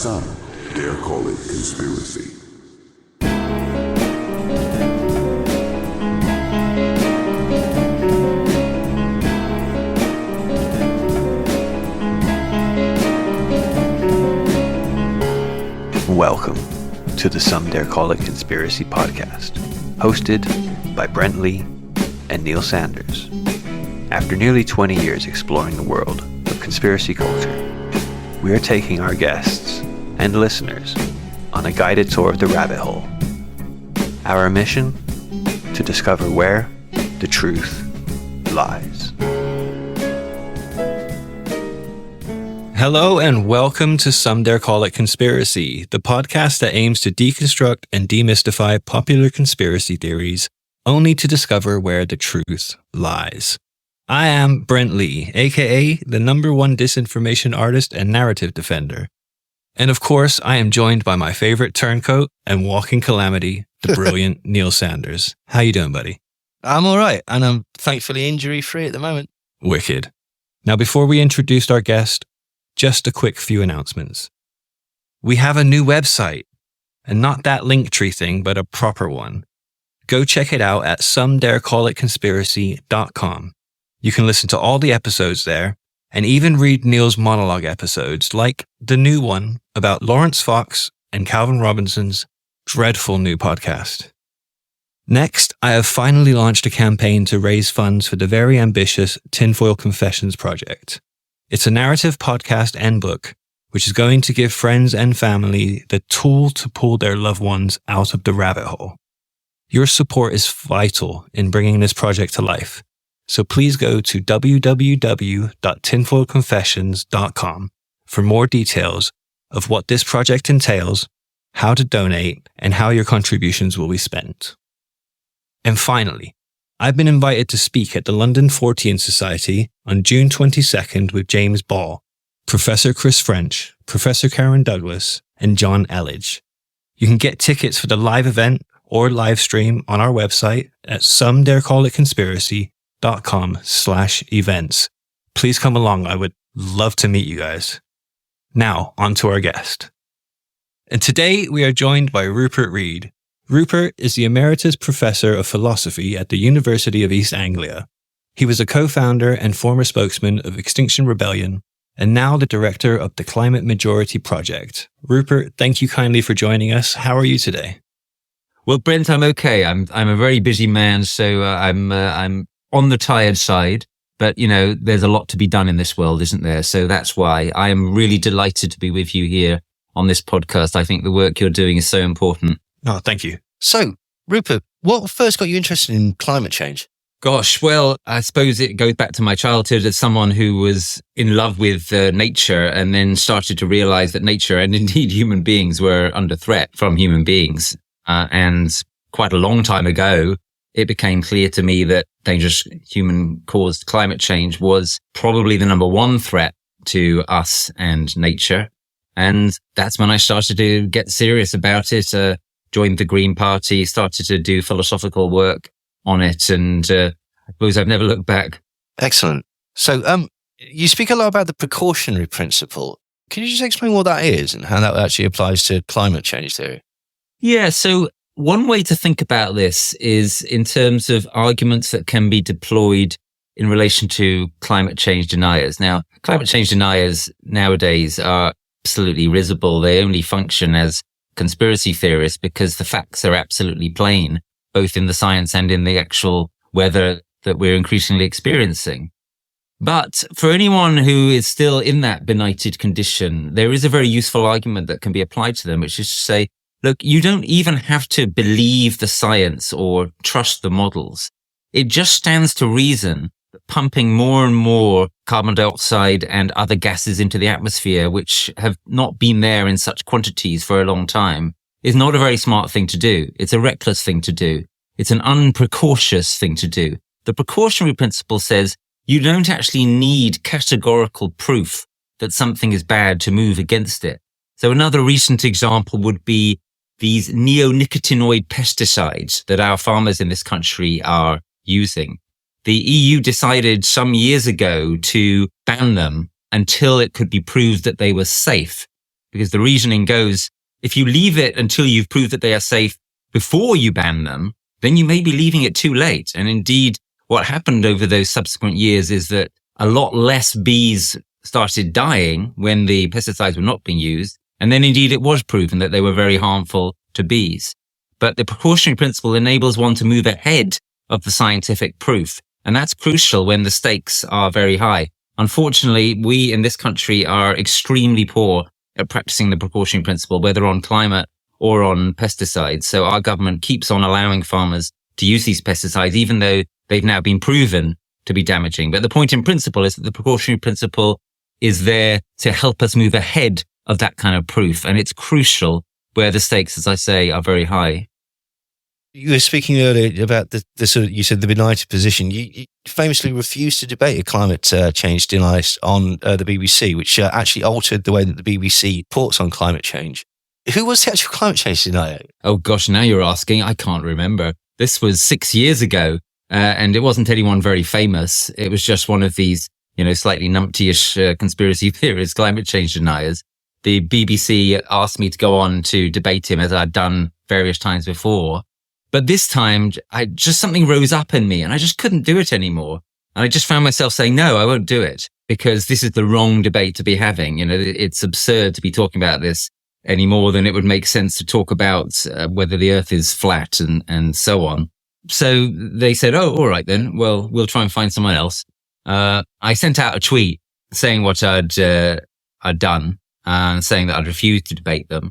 Some dare call it conspiracy. Welcome to the Some Dare Call It Conspiracy podcast, hosted by Brent Lee and Neil Sanders. After nearly 20 years exploring the world of conspiracy culture, we are taking our guests and listeners on a guided tour of the rabbit hole. Our mission? To discover where the truth lies. Hello and welcome to Some Dare Call It Conspiracy, the podcast that aims to deconstruct and demystify popular conspiracy theories, only to discover where the truth lies. I am Brent Lee, aka the #1 disinformation artist and narrative defender. And of course, I am joined by my favorite turncoat and walking calamity, the brilliant Neil Sanders. How you doing, buddy? I'm all right, and I'm thankfully injury-free at the moment. Wicked. Now, before we introduce our guest, just a quick few announcements. We have a new website, and not that Linktree thing, but a proper one. Go check it out at somedarecallitconspiracy.com. You can listen to all the episodes there, and even read Neil's monologue episodes, like the new one about Lawrence Fox and Calvin Robinson's dreadful new podcast. Next, I have finally launched a campaign to raise funds for the very ambitious Tinfoil Confessions project. It's a narrative podcast and book, which is going to give friends and family the tool to pull their loved ones out of the rabbit hole. Your support is vital in bringing this project to life, so please go to www.tinfoilconfessions.com for more details of what this project entails, how to donate, and how your contributions will be spent. And finally, I've been invited to speak at the London Fortean Society on June 22nd with James Ball, Professor Chris French, Professor Karen Douglas, and John Elledge. You can get tickets for the live event or live stream on our website at somedarecallitconspiracy.com/events. Please come along. I would love to meet you guys. Now, on to our guest. And today we are joined by Rupert Read. Rupert is the Emeritus Professor of Philosophy at the University of East Anglia. He was a co-founder and former spokesman of Extinction Rebellion, and now the director of the Climate Majority Project. Rupert, thank you kindly for joining us. How are you today? Well, Brent, I'm okay. I'm a very busy man, so I'm on the tired side. But you know, there's a lot to be done in this world, isn't there? So that's why I am really delighted to be with you here on this podcast. I think the work you're doing is so important. Oh, thank you. So, Rupert, what first got you interested in climate change? Gosh, well, I suppose it goes back to my childhood as someone who was in love with nature and then started to realize that nature and indeed human beings were under threat from human beings. And quite a long time ago, it became clear to me that dangerous human-caused climate change was probably the #1 threat to us and nature. And that's when I started to get serious about it, joined the Green Party, started to do philosophical work on it, and I suppose I've never looked back. Excellent. So, you speak a lot about the precautionary principle. Can you just explain what that is and how that actually applies to climate change theory? Yeah, so one way to think about this is in terms of arguments that can be deployed in relation to climate change deniers. Now, climate change deniers nowadays are absolutely risible. They only function as conspiracy theorists because the facts are absolutely plain, both in the science and in the actual weather that we're increasingly experiencing. But for anyone who is still in that benighted condition, there is a very useful argument that can be applied to them, which is to say, look, you don't even have to believe the science or trust the models. It just stands to reason that pumping more and more carbon dioxide and other gases into the atmosphere, which have not been there in such quantities for a long time, is not a very smart thing to do. It's a reckless thing to do. It's an unprecautious thing to do. The precautionary principle says you don't actually need categorical proof that something is bad to move against it. So another recent example would be these neonicotinoid pesticides that our farmers in this country are using. The EU decided some years ago to ban them until it could be proved that they were safe. because the reasoning goes, if you leave it until you've proved that they are safe before you ban them, then you may be leaving it too late. And indeed, what happened over those subsequent years is that a lot less bees started dying when the pesticides were not being used. And then indeed it was proven that they were very harmful to bees. But the precautionary principle enables one to move ahead of the scientific proof. And that's crucial when the stakes are very high. Unfortunately, we in this country are extremely poor at practicing the precautionary principle, whether on climate or on pesticides. So our government keeps on allowing farmers to use these pesticides, even though they've now been proven to be damaging. But the point in principle is that the precautionary principle is there to help us move ahead of that kind of proof. And it's crucial where the stakes, as I say, are very high. You were speaking earlier about the sort of, you said the benighted position. You famously refused to debate a climate change denialist on the BBC, which actually altered the way that the BBC reports on climate change. Who was the actual climate change denier? Oh gosh, now you're asking. I can't remember. This was 6 years ago, and it wasn't anyone very famous. It was just one of these, slightly numpty-ish conspiracy theorists, climate change deniers. The BBC asked me to go on to debate him, as I'd done various times before. But this time, something rose up in me and I just couldn't do it anymore. And I just found myself saying, no, I won't do it because this is the wrong debate to be having. It's absurd to be talking about this any more than it would make sense to talk about whether the earth is flat and so on. So they said, oh, all right then. Well, we'll try and find someone else. I sent out a tweet saying what I'd done and saying that I'd refused to debate them.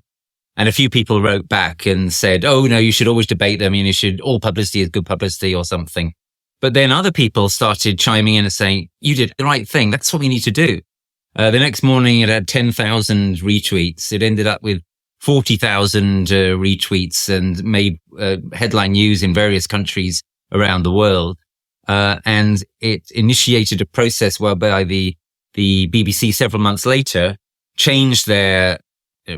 And a few people wrote back and said, oh, no, you should always debate them. All publicity is good publicity or something. But then other people started chiming in and saying, you did the right thing. That's what we need to do. The next morning, it had 10,000 retweets. It ended up with 40,000 retweets and made headline news in various countries around the world. And it initiated a process whereby the BBC several months later changed their,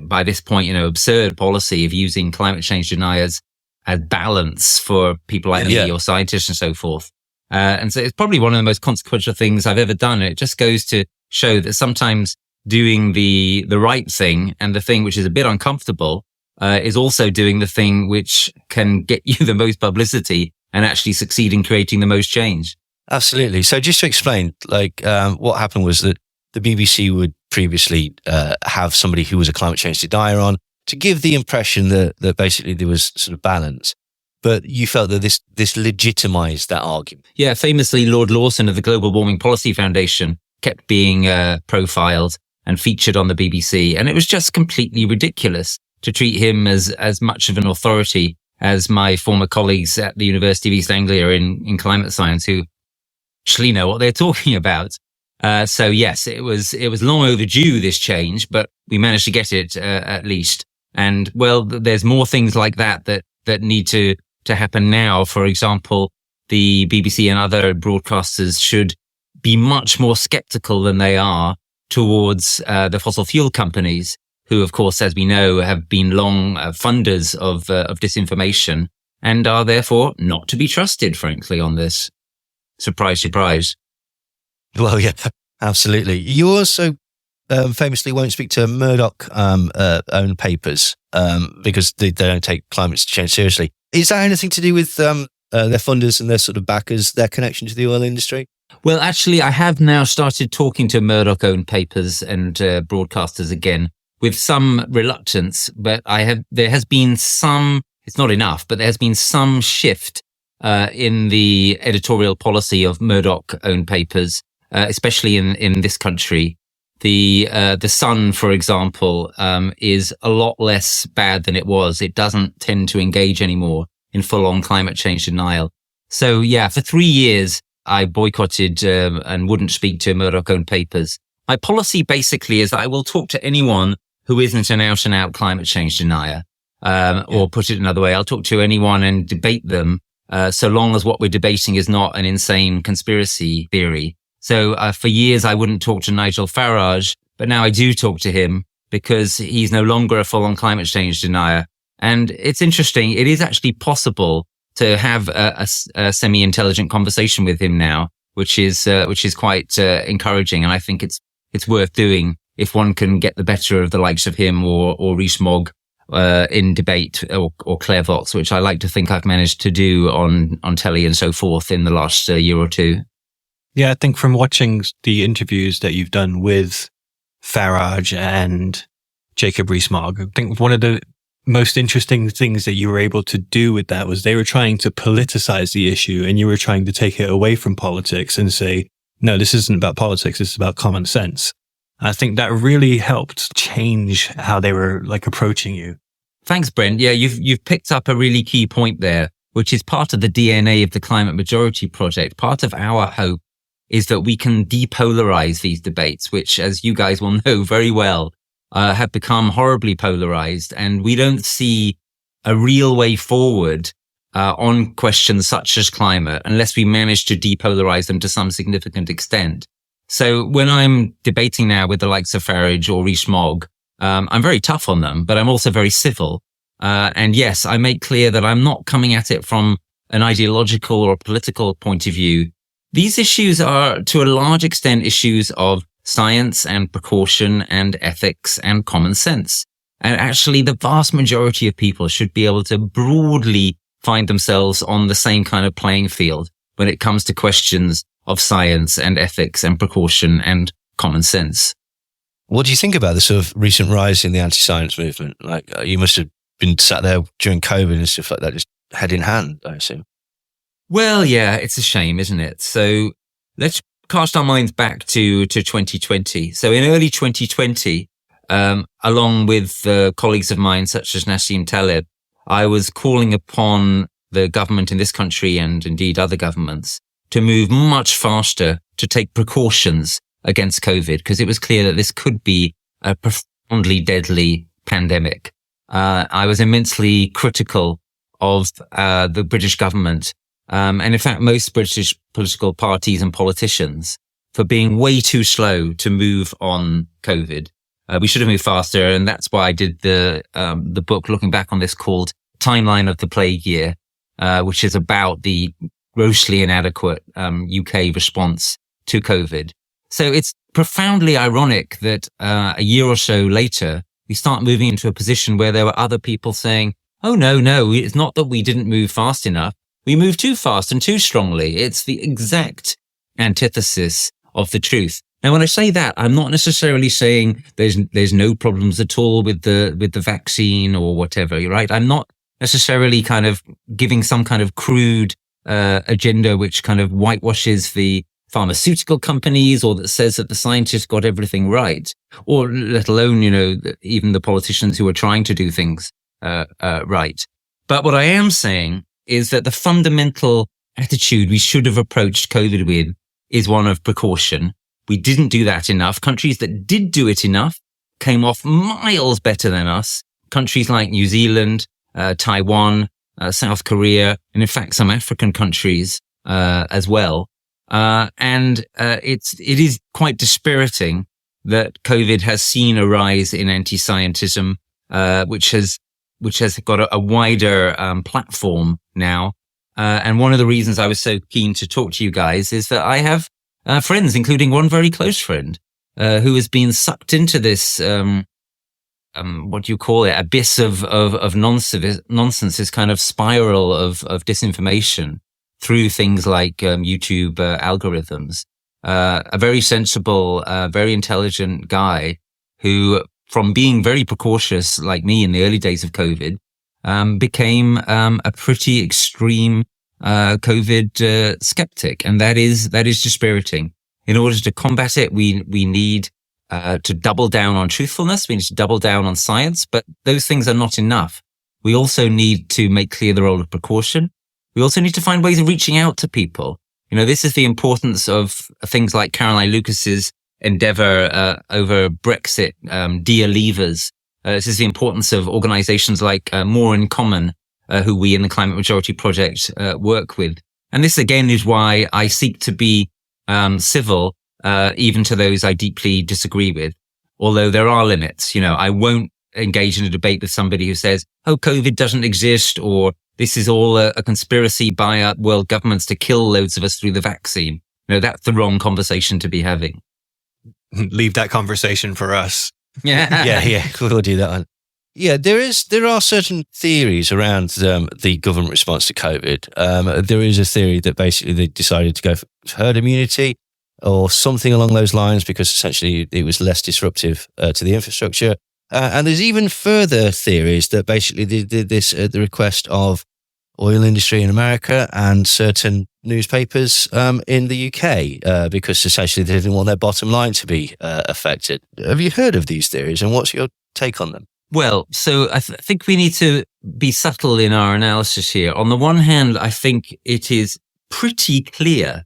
by this point, absurd policy of using climate change deniers as balance for people like me or scientists and so forth. And so it's probably one of the most consequential things I've ever done. It just goes to show that sometimes doing the right thing and the thing which is a bit uncomfortable is also doing the thing which can get you the most publicity and actually succeed in creating the most change. Absolutely. So just to explain, what happened was that the BBC would previously have somebody who was a climate change denier on to give the impression that basically there was sort of balance. But you felt that this legitimized that argument. Yeah, famously, Lord Lawson of the Global Warming Policy Foundation kept being profiled and featured on the BBC. And it was just completely ridiculous to treat him as much of an authority as my former colleagues at the University of East Anglia in climate science, who actually know what they're talking about. So yes, it was long overdue, this change, but we managed to get it at least. And well, there's more things like that need to happen now. For example, the BBC and other broadcasters should be much more skeptical than they are towards the fossil fuel companies, who, of course, as we know, have been long funders of disinformation and are therefore not to be trusted, frankly, on this. Surprise, surprise. Well, yeah, absolutely. You also famously won't speak to Murdoch own papers because they don't take climate change seriously. Is that anything to do with their funders and their sort of backers, their connection to the oil industry? Well, actually, I have now started talking to Murdoch owned papers and broadcasters again with some reluctance, but there has been some, it's not enough, but there has been some shift in the editorial policy of Murdoch owned papers, especially in this country. The Sun, for example, is a lot less bad than it was. It doesn't tend to engage anymore in full-on climate change denial. So yeah, for 3 years, I boycotted and wouldn't speak to Murdoch-owned papers. My policy basically is that I will talk to anyone who isn't an out-and-out climate change denier. Or put it another way, I'll talk to anyone and debate them, so long as what we're debating is not an insane conspiracy theory. So for years, I wouldn't talk to Nigel Farage, but now I do talk to him because he's no longer a full-on climate change denier. And it's interesting. It is actually possible to have a semi-intelligent conversation with him now, which is quite encouraging. And I think it's worth doing if one can get the better of the likes of him or Rees-Mogg in debate or Claire Vox, which I like to think I've managed to do on telly and so forth in the last year or two. Yeah, I think from watching the interviews that you've done with Farage and Jacob Rees-Mogg, I think one of the most interesting things that you were able to do with that was they were trying to politicize the issue, and you were trying to take it away from politics and say, no, this isn't about politics, this is about common sense. I think that really helped change how they were like approaching you. Thanks, Brent. Yeah, you've picked up a really key point there, which is part of the DNA of the Climate Majority Project. Part of our hope is that we can depolarize these debates, which, as you guys will know very well, have become horribly polarized. And we don't see a real way forward on questions such as climate unless we manage to depolarize them to some significant extent. So when I'm debating now with the likes of Farage or Rees-Mogg, I'm very tough on them, but I'm also very civil. And yes, I make clear that I'm not coming at it from an ideological or political point of view. These issues are, to a large extent, issues of science and precaution and ethics and common sense. And actually, the vast majority of people should be able to broadly find themselves on the same kind of playing field when it comes to questions of science and ethics and precaution and common sense. What do you think about the sort of recent rise in the anti-science movement? Like, you must have been sat there during COVID and stuff like that, just head in hand, I assume. Well, yeah, it's a shame, isn't it? So let's cast our minds back to 2020. So in early 2020, along with colleagues of mine, such as Nassim Taleb, I was calling upon the government in this country and indeed other governments to move much faster to take precautions against COVID, because it was clear that this could be a profoundly deadly pandemic. I was immensely critical of the British government, and in fact, most British political parties and politicians, for being way too slow to move on COVID. We should have moved faster, and that's why I did the book looking back on this called Timeline of the Plague Year, which is about the grossly inadequate UK response to COVID. So it's profoundly ironic that a year or so later, we start moving into a position where there were other people saying, oh, no, it's not that we didn't move fast enough. We moved too fast and too strongly. It's the exact antithesis of the truth. Now, when I say that, I'm not necessarily saying there's no problems at all with the vaccine or whatever, right? I'm not necessarily kind of giving some kind of crude agenda which kind of whitewashes the pharmaceutical companies or that says that the scientists got everything right, or let alone, even the politicians who are trying to do things right. But what I am saying is that the fundamental attitude we should have approached COVID with is one of precaution. We didn't do that enough. Countries that did do it enough came off miles better than us. Countries like New Zealand, Taiwan, South Korea, and in fact some African countries as well. And it is quite dispiriting that COVID has seen a rise in anti-scientism, which has got a wider platform now. And one of the reasons I was so keen to talk to you guys is that I have friends, including one very close friend, who has been sucked into this, what do you call it, abyss of nonsense, this kind of spiral of disinformation through things like YouTube algorithms. A very sensible, very intelligent guy who, from being very precautious like me in the early days of COVID, became a pretty extreme COVID skeptic, and that is dispiriting. In order to combat it, we need to double down on truthfulness. We need to double down on science, but those things are not enough. We also need to make clear the role of precaution. We also need to find ways of reaching out to people. This is the importance of things like Caroline Lucas's endeavor over Brexit, Dear Leavers. This is the importance of organizations like More in Common, who we in the Climate Majority Project work with. And this again is why I seek to be civil, even to those I deeply disagree with. Although there are limits, I won't engage in a debate with somebody who says, oh, COVID doesn't exist, or this is all a conspiracy by world governments to kill loads of us through the vaccine. That's the wrong conversation to be having. leave that conversation for us. Yeah, we'll do that one. Yeah, there are certain theories around the government response to COVID. There is a theory that basically they decided to go for herd immunity or something along those lines because essentially it was less disruptive to the infrastructure. And there's even further theories that basically they did this at the request of oil industry in America and certain newspapers in the UK because essentially they didn't want their bottom line to be affected. Have you heard of these theories and what's your take on them? Well, so I think we need to be subtle in our analysis here. On the one hand, I think it is pretty clear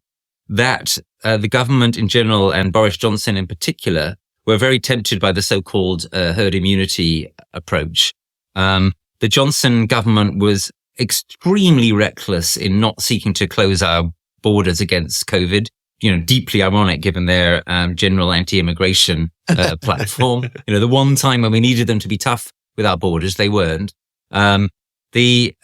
that the government in general and Boris Johnson in particular were very tempted by the so-called herd immunity approach. The Johnson government was extremely reckless in not seeking to close our borders against COVID. Deeply ironic given their general anti-immigration platform. The one time when we needed them to be tough with our borders, they weren't. The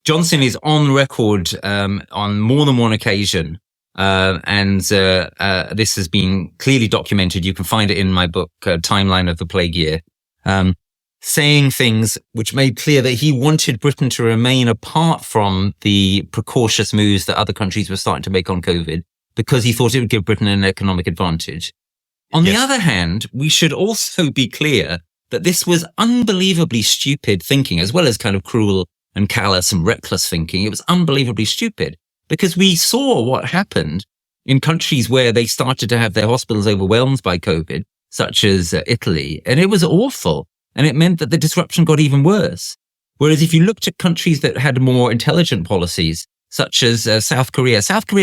Johnson is on record on more than one occasion, and this has been clearly documented. You can find it in my book, Timeline of the Plague Year, saying things which made clear that he wanted Britain to remain apart from the precautious moves that other countries were starting to make on COVID, because he thought it would give Britain an economic advantage. On the other hand, we should also be clear that this was unbelievably stupid thinking, as well as kind of cruel and callous and reckless thinking. It was unbelievably stupid because we saw what happened in countries where they started to have their hospitals overwhelmed by COVID, such as Italy, and it was awful. And it meant that the disruption got even worse. Whereas if you looked at countries that had more intelligent policies, such as South Korea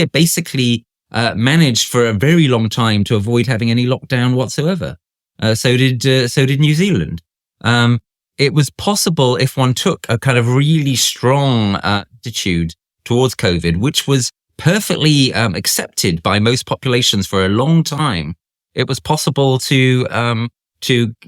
basically managed for a very long time to avoid having any lockdown whatsoever. So did New Zealand. It was possible if one took a kind of really strong attitude towards COVID, which was perfectly accepted by most populations for a long time. It was possible to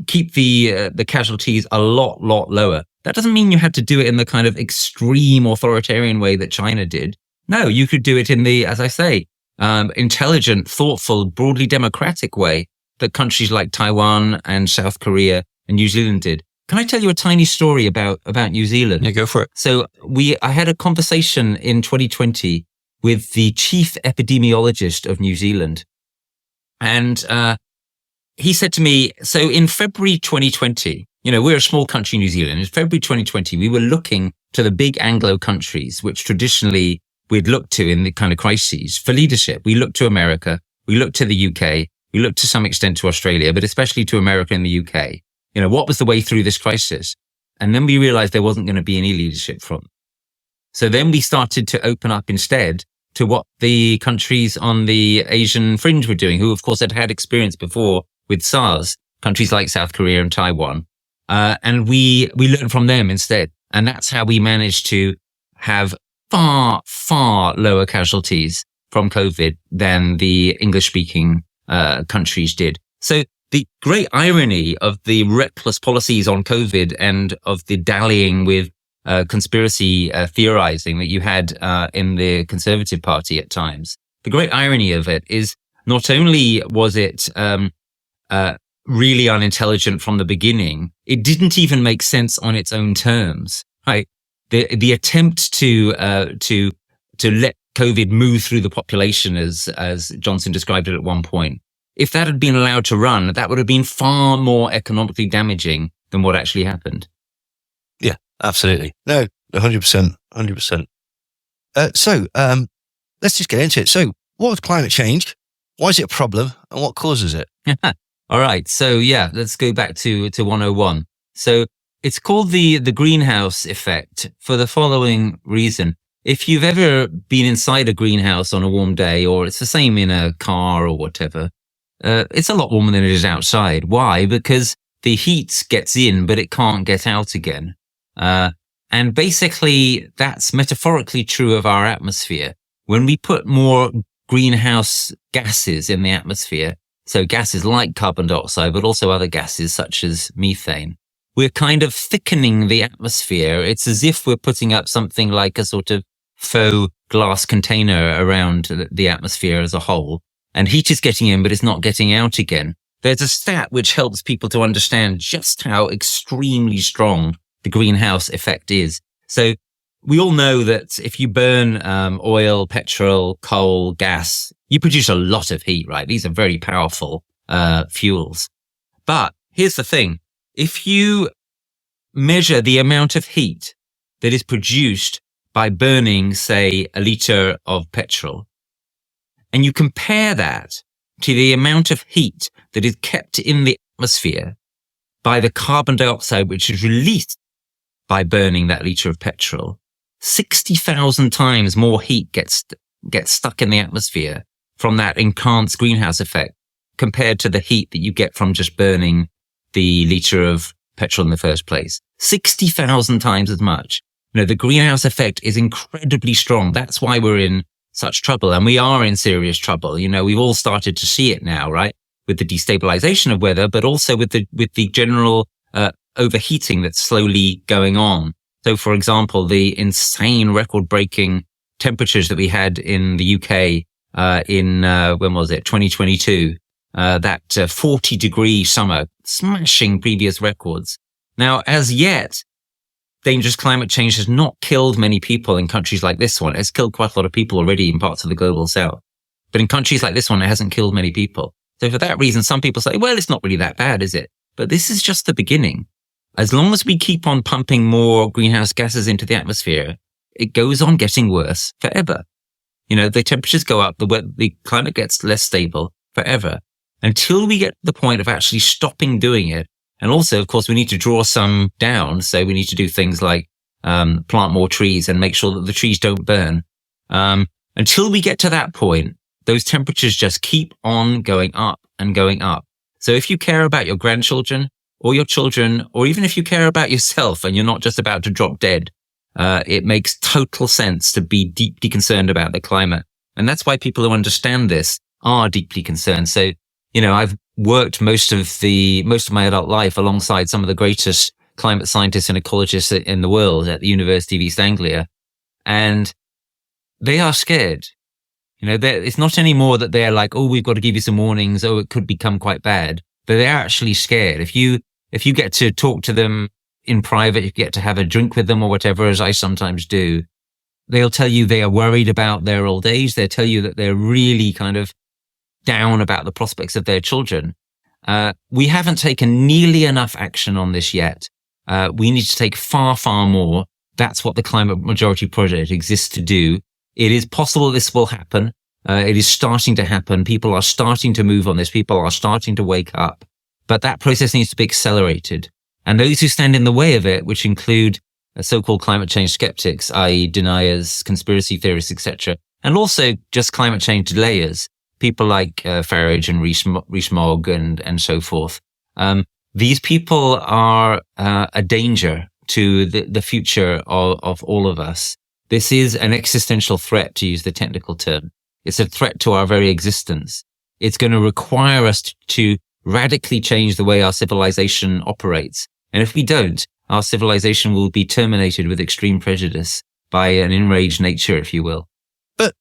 keep the casualties a lot lower. That doesn't mean you had to do it in the kind of extreme authoritarian way that China did. No, you could do it in the, as I say, intelligent, thoughtful, broadly democratic way that countries like Taiwan and South Korea and New Zealand did. Can I tell you a tiny story about New Zealand? Yeah, go for it. So I had a conversation in 2020 with the chief epidemiologist of New Zealand. And he said to me, so in February 2020, we're a small country, New Zealand. In February 2020, we were looking to the big Anglo countries, which traditionally we'd looked to in the kind of crises for leadership. We looked to America. We looked to the UK. We looked to some extent to Australia, but especially to America and the UK. What was the way through this crisis? And then we realized there wasn't going to be any leadership from them. So then we started to open up instead to what the countries on the Asian fringe were doing, who of course had experience before with SARS, countries like South Korea and Taiwan. And we learned from them instead. And that's how we managed to have far lower casualties from COVID than the English-speaking countries did. So the great irony of the reckless policies on COVID and of the dallying with conspiracy theorizing that you had in the Conservative Party at times, the great irony of it is not only was it really unintelligent from the beginning, it didn't even make sense on its own terms. Right? The attempt to let COVID move through the population, as Johnson described it at one point, if that had been allowed to run, that would have been far more economically damaging than what actually happened. Yeah, absolutely. No, 100%. So let's just get into it. So what is climate change? Why is it a problem? And what causes it? All right. So let's go back to 101. So it's called the greenhouse effect for the following reason. If you've ever been inside a greenhouse on a warm day, or it's the same in a car or whatever, it's a lot warmer than it is outside. Why? Because the heat gets in, but it can't get out again. And basically, that's metaphorically true of our atmosphere. When we put more greenhouse gases in the atmosphere, so gases like carbon dioxide, but also other gases such as methane, we're kind of thickening the atmosphere. It's as if we're putting up something like a sort of faux glass container around the atmosphere as a whole. and heat is getting in, but it's not getting out again. There's a stat which helps people to understand just how extremely strong the greenhouse effect is. So we all know that if you burn oil, petrol, coal, gas, you produce a lot of heat, right? These are very powerful fuels. But here's the thing. If you measure the amount of heat that is produced by burning, say, a liter of petrol, and you compare that to the amount of heat that is kept in the atmosphere by the carbon dioxide which is released by burning that liter of petrol, 60,000 times more heat gets stuck in the atmosphere from that enhanced greenhouse effect compared to the heat that you get from just burning the liter of petrol in the first place. 60,000 times as much. The greenhouse effect is incredibly strong. That's why we're in such trouble, and we are in serious trouble. We've all started to see it now, right? With the destabilization of weather, but also with the general overheating that's slowly going on. So, for example, the insane record-breaking temperatures that we had in the UK in when was it? 2022. That 40-degree summer, smashing previous records. Now, as yet, dangerous climate change has not killed many people in countries like this one. It's killed quite a lot of people already in parts of the global south. But in countries like this one, it hasn't killed many people. So for that reason, some people say, well, it's not really that bad, is it? But this is just the beginning. As long as we keep on pumping more greenhouse gases into the atmosphere, it goes on getting worse forever. The temperatures go up, the climate gets less stable forever until we get to the point of actually stopping doing it. And also, of course, we need to draw some down. So we need to do things like plant more trees and make sure that the trees don't burn. Until we get to that point, those temperatures just keep on going up and going up. So if you care about your grandchildren or your children, or even if you care about yourself and you're not just about to drop dead, it makes total sense to be deeply concerned about the climate. And that's why people who understand this are deeply concerned. So, I've worked most of my adult life alongside some of the greatest climate scientists and ecologists in the world at the University of East Anglia. And they are scared. It's not anymore that they're like, oh, we've got to give you some warnings. Oh, it could become quite bad. But they're actually scared. If you get to talk to them in private, you get to have a drink with them or whatever, as I sometimes do, they'll tell you they are worried about their old age. They'll tell you that they're really kind of down about the prospects of their children. We haven't taken nearly enough action on this yet. We need to take far, far more. That's what the Climate Majority Project exists to do. It is possible this will happen. It is starting to happen. People are starting to move on this. People are starting to wake up. But that process needs to be accelerated. And those who stand in the way of it, which include so-called climate change skeptics, i.e. deniers, conspiracy theorists, etc., and also just climate change delayers, people like Farage and Rees-Mogg and so forth. These people are a danger to the future of all of us. This is an existential threat, to use the technical term. It's a threat to our very existence. It's going to require us to radically change the way our civilization operates. And if we don't, our civilization will be terminated with extreme prejudice by an enraged nature, if you will. But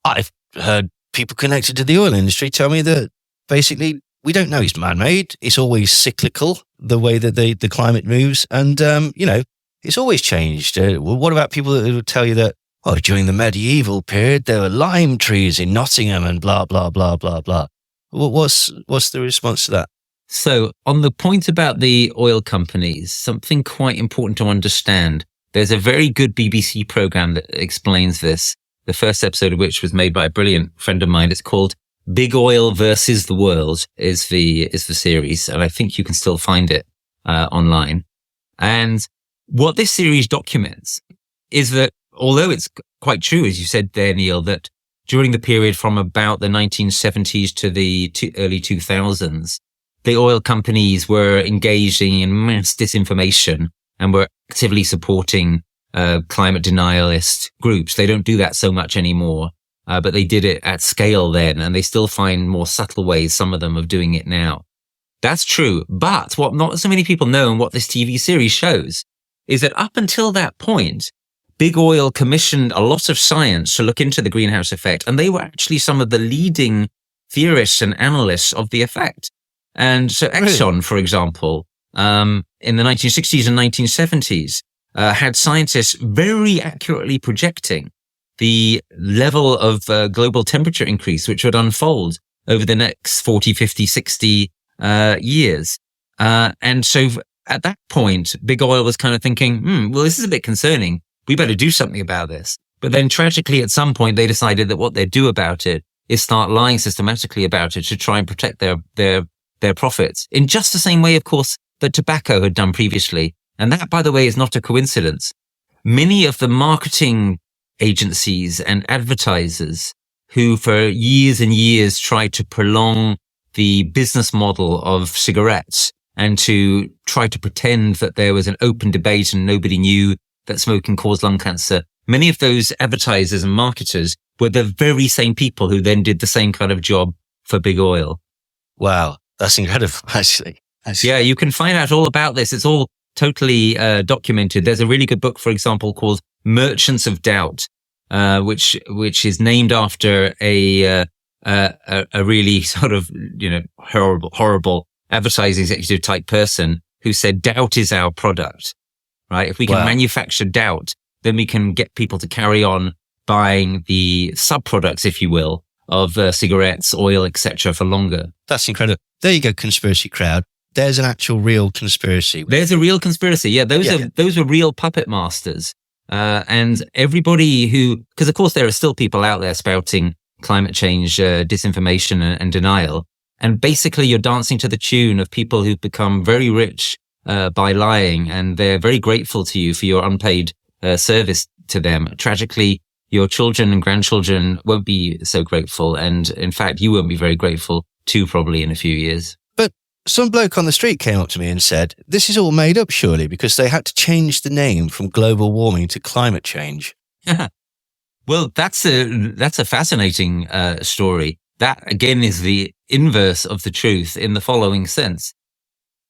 I've heard people connected to the oil industry tell me that basically we don't know it's man-made. It's always cyclical, the way that the climate moves. And, it's always changed. What about people that will tell you that, during the medieval period, there were lime trees in Nottingham and blah, blah, blah, blah, blah. What's the response to that? So on the point about the oil companies, something quite important to understand. There's a very good BBC program that explains this. The first episode of which was made by a brilliant friend of mine. It's called Big Oil versus the World is the series. And I think you can still find it online. And what this series documents is that although it's quite true, as you said there, Neil, that during the period from about the 1970s to the early 2000s, the oil companies were engaging in mass disinformation and were actively supporting climate denialist groups. They don't do that so much anymore, but they did it at scale then, and they still find more subtle ways, some of them, of doing it now. That's true. But what not so many people know and what this TV series shows is that up until that point, Big Oil commissioned a lot of science to look into the greenhouse effect, and they were actually some of the leading theorists and analysts of the effect. And so Exxon, for example, in the 1960s and 1970s, had scientists very accurately projecting the level of global temperature increase, which would unfold over the next 40, 50, 60 years. And so at that point, big oil was kind of thinking, well, this is a bit concerning. We better do something about this. But then tragically, at some point, they decided that what they'd do about it is start lying systematically about it to try and protect their profits in just the same way, of course, that tobacco had done previously. And that, by the way, is not a coincidence. Many of the marketing agencies and advertisers who for years and years tried to prolong the business model of cigarettes and to try to pretend that there was an open debate and nobody knew that smoking caused lung cancer, many of those advertisers and marketers were the very same people who then did the same kind of job for big oil. Wow, that's incredible, actually. Yeah, you can find out all about this. It's all totally documented. There's a really good book, for example, called Merchants of Doubt, which is named after a really sort of, horrible advertising executive type person who said, doubt is our product, right? If we can manufacture doubt, then we can get people to carry on buying the sub-products, if you will, of cigarettes, oil, etc. for longer. That's incredible. There you go, conspiracy crowd. There's an actual real conspiracy. There's a real conspiracy. Yeah, those are real puppet masters. And everybody because of course there are still people out there spouting climate change, disinformation and denial. And basically you're dancing to the tune of people who've become very rich by lying, and they're very grateful to you for your unpaid service to them. Tragically, your children and grandchildren won't be so grateful. And in fact, you won't be very grateful too, probably in a few years. But some bloke on the street came up to me and said, this is all made up, surely, because they had to change the name from global warming to climate change. Well, that's a fascinating story. That, again, is the inverse of the truth in the following sense.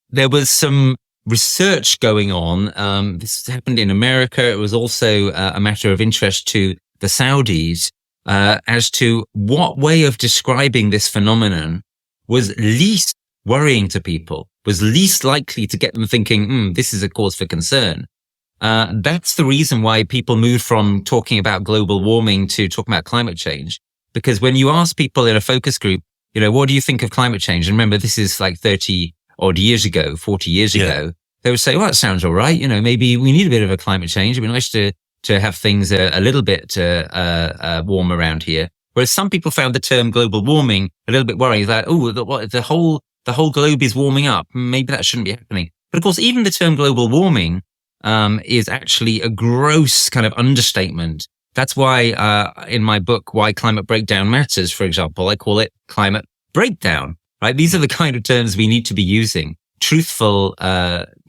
There was some research going on. This happened in America. It was also a matter of interest to the Saudis as to what way of describing this phenomenon was least worrying to people, was least likely to get them thinking, this is a cause for concern. That's the reason why people moved from talking about global warming to talking about climate change. Because when you ask people in a focus group, what do you think of climate change? And remember, this is like 30 odd years ago, 40 years ago. They would say, well, that sounds all right. Maybe we need a bit of a climate change. It'd be nice to have things a little bit warm around here. Whereas some people found the term global warming a little bit worrying. That, the whole globe is warming up. Maybe that shouldn't be happening. But of course, even the term global warming is actually a gross kind of understatement. That's why in my book, Why Climate Breakdown Matters, for example, I call it climate breakdown, right? These are the kind of terms we need to be using, truthful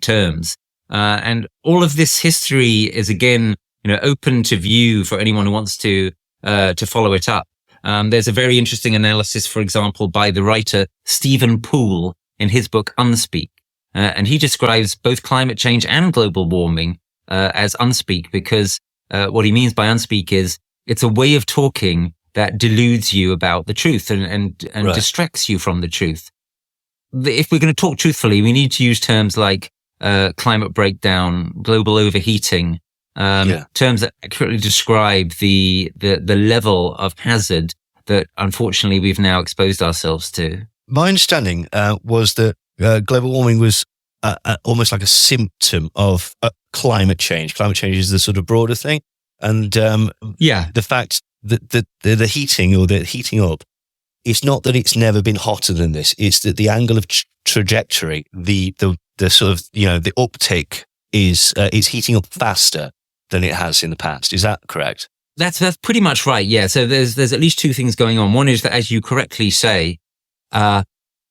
terms. And all of this history is, again, open to view for anyone who wants to follow it up. There's a very interesting analysis, for example, by the writer Stephen Poole in his book Unspeak. And he describes both climate change and global warming as unspeak, because what he means by unspeak is it's a way of talking that deludes you about the truth and distracts you from the truth. If we're going to talk truthfully, we need to use terms like climate breakdown, global overheating, terms that accurately describe the level of hazard that unfortunately we've now exposed ourselves to. My understanding was that global warming was almost like a symptom of climate change. Climate change is the sort of broader thing. And the fact that the heating or the heating up, it's not that it's never been hotter than this. It's that the angle of trajectory, the sort of, the uptick is heating up faster than it has in the past. Is that correct? That's pretty much right. Yeah. So there's at least two things going on. One is that, as you correctly say,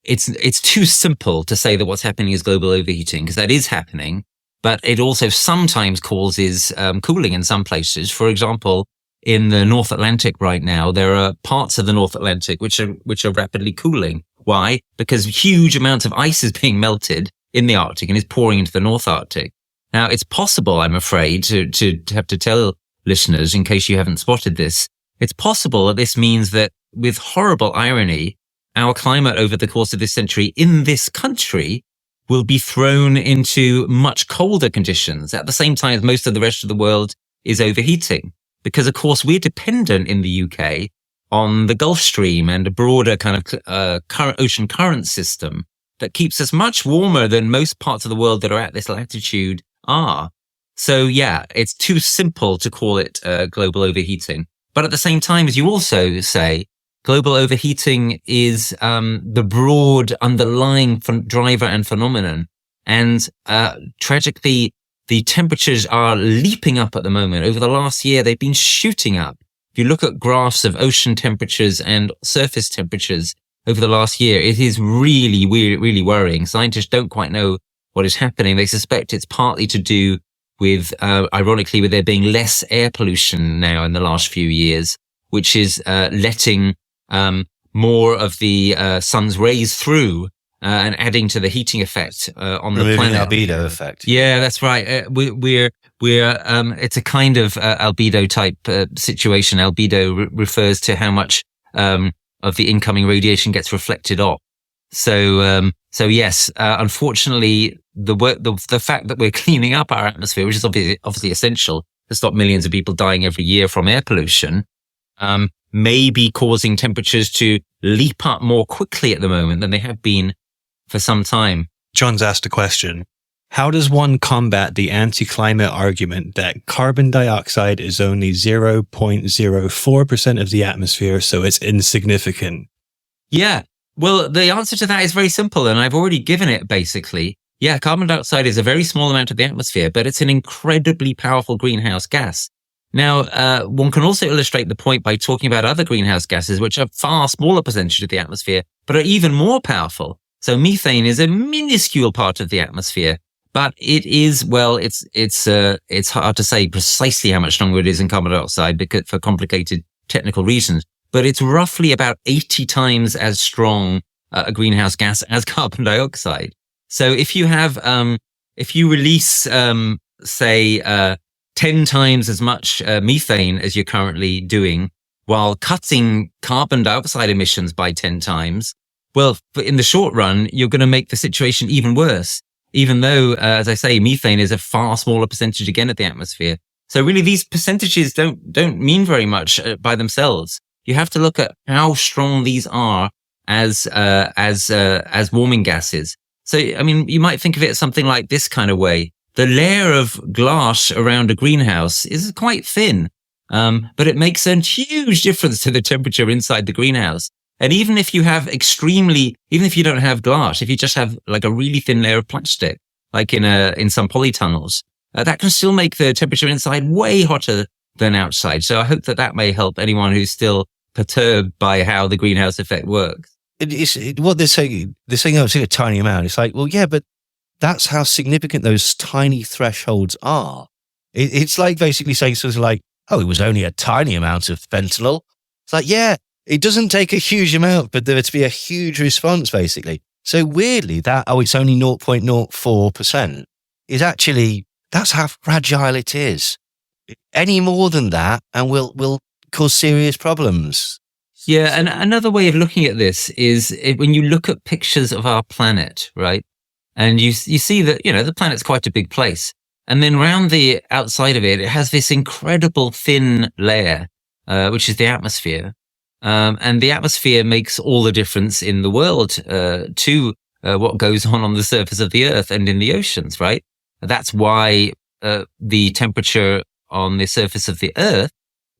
it's too simple to say that what's happening is global overheating, because that is happening, but it also sometimes causes cooling in some places. For example, in the North Atlantic right now, there are parts of the North Atlantic which are rapidly cooling. Why? Because huge amounts of ice is being melted in the Arctic and is pouring into the North Arctic. Now, it's possible, I'm afraid, to have to tell listeners, in case you haven't spotted this, it's possible that this means that, with horrible irony, our climate over the course of this century in this country will be thrown into much colder conditions at the same time as most of the rest of the world is overheating. Because, of course, we're dependent in the UK on the Gulf Stream and a broader kind of ocean current system that keeps us much warmer than most parts of the world that are at this latitude are. So, yeah, it's too simple to call it global overheating. But at the same time, as you also say, global overheating is the broad underlying driver and phenomenon. And tragically, the temperatures are leaping up at the moment. Over the last year, they've been shooting up. If you look at graphs of ocean temperatures and surface temperatures over the last year, it is really, really, really worrying. Scientists don't quite know what is happening. They suspect it's partly to do with, ironically, with there being less air pollution now in the last few years, which is letting more of the sun's rays through and adding to the heating effect on the planet. Albedo effect. Yeah, that's right. We're it's a kind of albedo type situation. Albedo refers to how much of the incoming radiation gets reflected off. So yes, unfortunately, the fact that we're cleaning up our atmosphere, which is obviously essential to stop millions of people dying every year from air pollution, may be causing temperatures to leap up more quickly at the moment than they have been for some time. John's asked a question. How does one combat the anti-climate argument that carbon dioxide is only 0.04% of the atmosphere, so it's insignificant? Yeah. Well, the answer to that is very simple, and I've already given it basically. Yeah, carbon dioxide is a very small amount of the atmosphere, but it's an incredibly powerful greenhouse gas. Now, one can also illustrate the point by talking about other greenhouse gases, which are far smaller percentage of the atmosphere, but are even more powerful. So methane is a minuscule part of the atmosphere, but it is, well, it's hard to say precisely how much stronger it is than carbon dioxide because for complicated technical reasons, but it's roughly about 80 times as strong a greenhouse gas as carbon dioxide. So if you have, if you release, say, 10 times as much methane as you're currently doing while cutting carbon dioxide emissions by 10 times, well, in the short run, you're going to make the situation even worse, even though, as I say, methane is a far smaller percentage again of the atmosphere. So really these percentages don't mean very much by themselves. You have to look at how strong these are as warming gases. So, I mean, you might think of it as something like this kind of way. The layer of glass around a greenhouse is quite thin, but it makes a huge difference to the temperature inside the greenhouse. And even if you have even if you don't have glass, if you just have like a really thin layer of plastic, like in some polytunnels, that can still make the temperature inside way hotter than outside. So I hope that may help anyone who's still perturbed by how the greenhouse effect works. What they're saying, oh, it's a tiny amount. It's like, well, yeah, but that's how significant those tiny thresholds are. It's like basically saying something like, oh, it was only a tiny amount of fentanyl. It's like, yeah, it doesn't take a huge amount, but there to be a huge response, basically. So weirdly, it's only 0.04% is actually, that's how fragile it is. Any more than that, and will cause serious problems. Yeah, and another way of looking at this is when you look at pictures of our planet, right? And you see that, the planet's quite a big place. And then around the outside of it, it has this incredible thin layer, which is the atmosphere. And the atmosphere makes all the difference in the world, to what goes on the surface of the Earth and in the oceans, right? That's why, the temperature on the surface of the Earth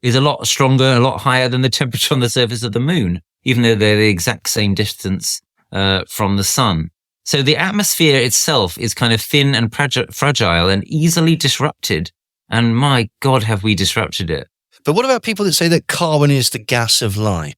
is a lot stronger, a lot higher than the temperature on the surface of the moon, even though they're the exact same distance, from the sun. So the atmosphere itself is kind of thin and fragile and easily disrupted. And my God, have we disrupted it? But what about people that say that carbon is the gas of life?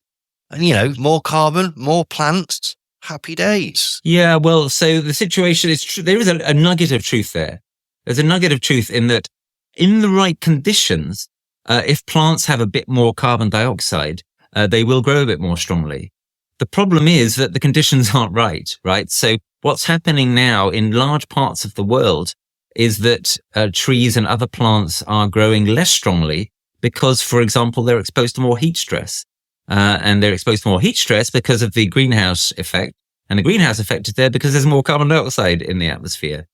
And, more carbon, more plants, happy days. Yeah, well, so the situation is true. There is a nugget of truth there. There's a nugget of truth in that in the right conditions, if plants have a bit more carbon dioxide, they will grow a bit more strongly. The problem is that the conditions aren't right? So what's happening now in large parts of the world is that trees and other plants are growing less strongly because, for example, they're exposed to more heat stress. and they're exposed to more heat stress because of the greenhouse effect. And the greenhouse effect is there because there's more carbon dioxide in the atmosphere.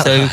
So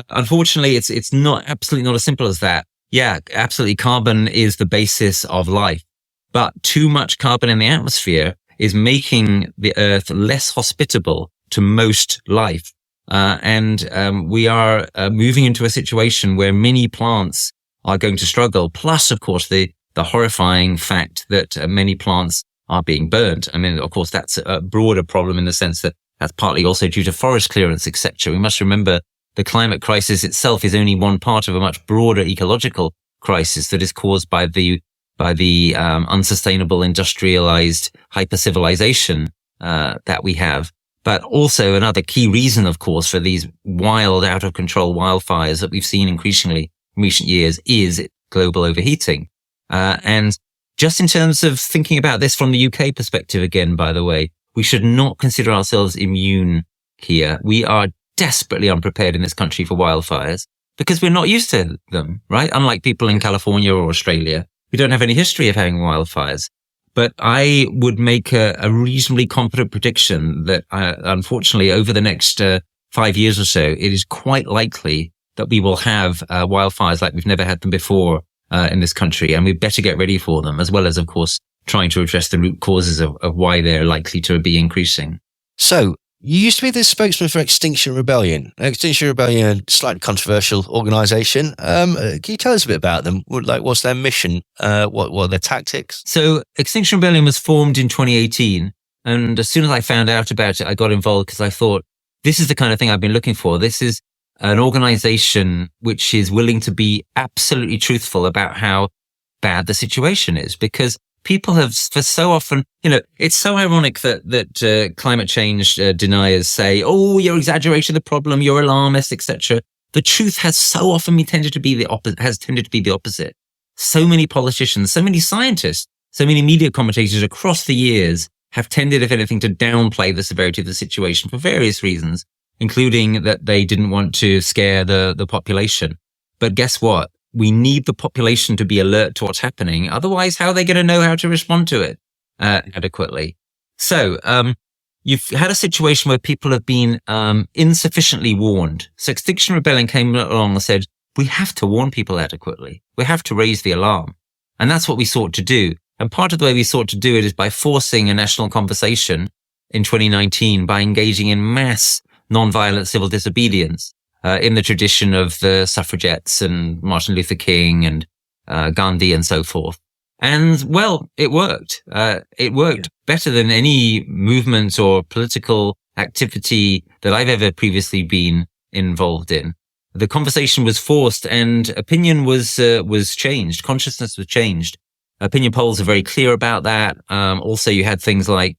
unfortunately, it's not absolutely not as simple as that. Yeah, absolutely. Carbon is the basis of life, but too much carbon in the atmosphere is making the Earth less hospitable to most life. And we are moving into a situation where many plants are going to struggle. Plus, of course, the horrifying fact that many plants are being burnt. I mean, of course, that's a broader problem in the sense that that's partly also due to forest clearance, etc. We must remember the climate crisis itself is only one part of a much broader ecological crisis that is caused by the unsustainable industrialized hyper-civilization that we have. But also another key reason, of course, for these wild, out of control wildfires that we've seen increasingly in recent years is global overheating. And just in terms of thinking about this from the UK perspective again, by the way, we should not consider ourselves immune here. We are desperately unprepared in this country for wildfires because we're not used to them, right? Unlike people in California or Australia, we don't have any history of having wildfires. But I would make a reasonably confident prediction that, unfortunately, over the next 5 years or so, it is quite likely that we will have wildfires like we've never had them before in this country, and we better get ready for them, as well as, of course, trying to address the root causes of why they're likely to be increasing. So, you used to be the spokesman for Extinction Rebellion. Extinction Rebellion, a slightly controversial organisation. Can you tell us a bit about them? What's their mission? What are their tactics? So, Extinction Rebellion was formed in 2018, and as soon as I found out about it, I got involved because I thought, this is the kind of thing I've been looking for. This is an organisation which is willing to be absolutely truthful about how bad the situation is, because people have for so often, it's so ironic that climate change deniers say, "Oh, you're exaggerating the problem, you're alarmist, etc." The truth has so often tended to be the opposite. So many politicians, so many scientists, so many media commentators across the years have tended, if anything, to downplay the severity of the situation for various reasons, including that they didn't want to scare the population. But guess what? We need the population to be alert to what's happening. Otherwise, how are they going to know how to respond to it adequately? So you've had a situation where people have been insufficiently warned. So Extinction Rebellion came along and said, we have to warn people adequately. We have to raise the alarm. And that's what we sought to do. And part of the way we sought to do it is by forcing a national conversation in 2019 by engaging in mass nonviolent civil disobedience in the tradition of the suffragettes and Martin Luther King and Gandhi and so forth. And, well, it worked. It worked better than any movement or political activity that I've ever previously been involved in. The conversation was forced and opinion was changed. Consciousness was changed. Opinion polls are very clear about that. Also, you had things like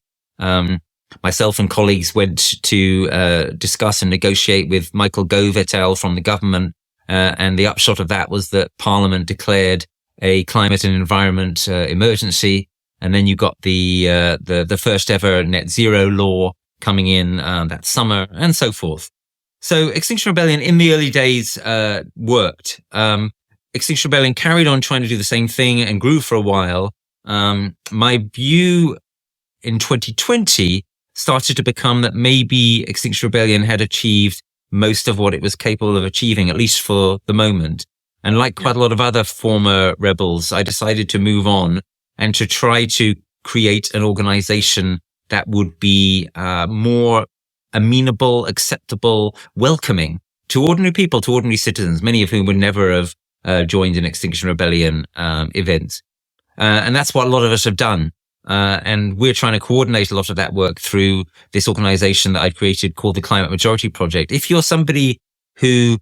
myself and colleagues went to discuss and negotiate with Michael Gove et al. From the government, and the upshot of that was that Parliament declared a climate and environment emergency, and then you got the first ever net zero law coming in that summer, and so forth. So Extinction Rebellion in the early days worked. Extinction Rebellion carried on trying to do the same thing and grew for a while. My view in 2020 started to become that maybe Extinction Rebellion had achieved most of what it was capable of achieving, at least for the moment. And like quite a lot of other former rebels, I decided to move on and to try to create an organization that would be more amenable, acceptable, welcoming to ordinary people, to ordinary citizens, many of whom would never have joined an Extinction Rebellion event. And that's what a lot of us have done. And we're trying to coordinate a lot of that work through this organization that I created called the Climate Majority Project. If you're somebody who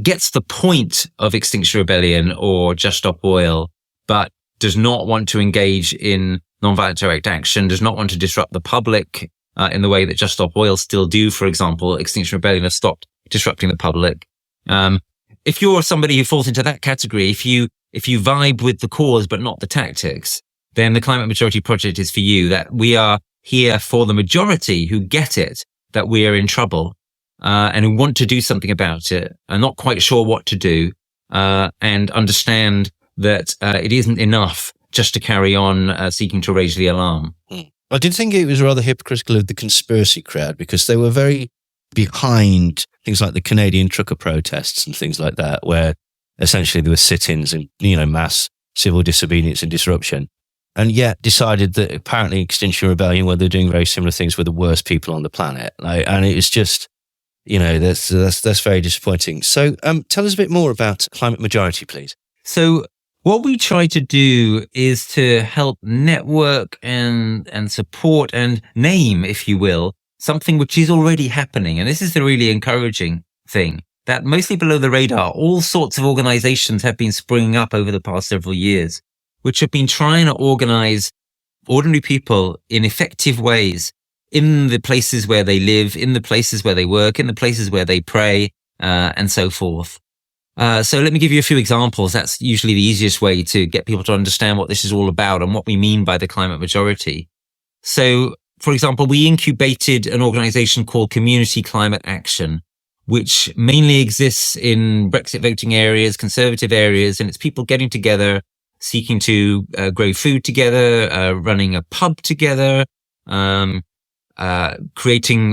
gets the point of Extinction Rebellion or Just Stop Oil, but does not want to engage in nonviolent direct action, does not want to disrupt the public in the way that Just Stop Oil still do, for example, Extinction Rebellion has stopped disrupting the public. If you're somebody who falls into that category, if you vibe with the cause but not the tactics, then the Climate Majority Project is for you. That we are here for the majority who get it, that we are in trouble, and who want to do something about it, are not quite sure what to do, and understand that it isn't enough just to carry on seeking to raise the alarm. I did think it was rather hypocritical of the conspiracy crowd because they were very behind things like the Canadian trucker protests and things like that, where essentially there were sit-ins and, mass civil disobedience and disruption, and yet decided that apparently Extinction Rebellion, where they're doing very similar things, were the worst people on the planet. And it was just, that's very disappointing. So tell us a bit more about climate majority, please. So what we try to do is to help network and support and name, if you will, something which is already happening. And this is the really encouraging thing, that mostly below the radar, all sorts of organizations have been springing up over the past several years, which have been trying to organize ordinary people in effective ways in the places where they live, in the places where they work, in the places where they pray, and so forth. So let me give you a few examples. That's usually the easiest way to get people to understand what this is all about and what we mean by the climate majority. So, for example, we incubated an organization called Community Climate Action, which mainly exists in Brexit voting areas, conservative areas, and it's people getting together, seeking to grow food together, running a pub together, creating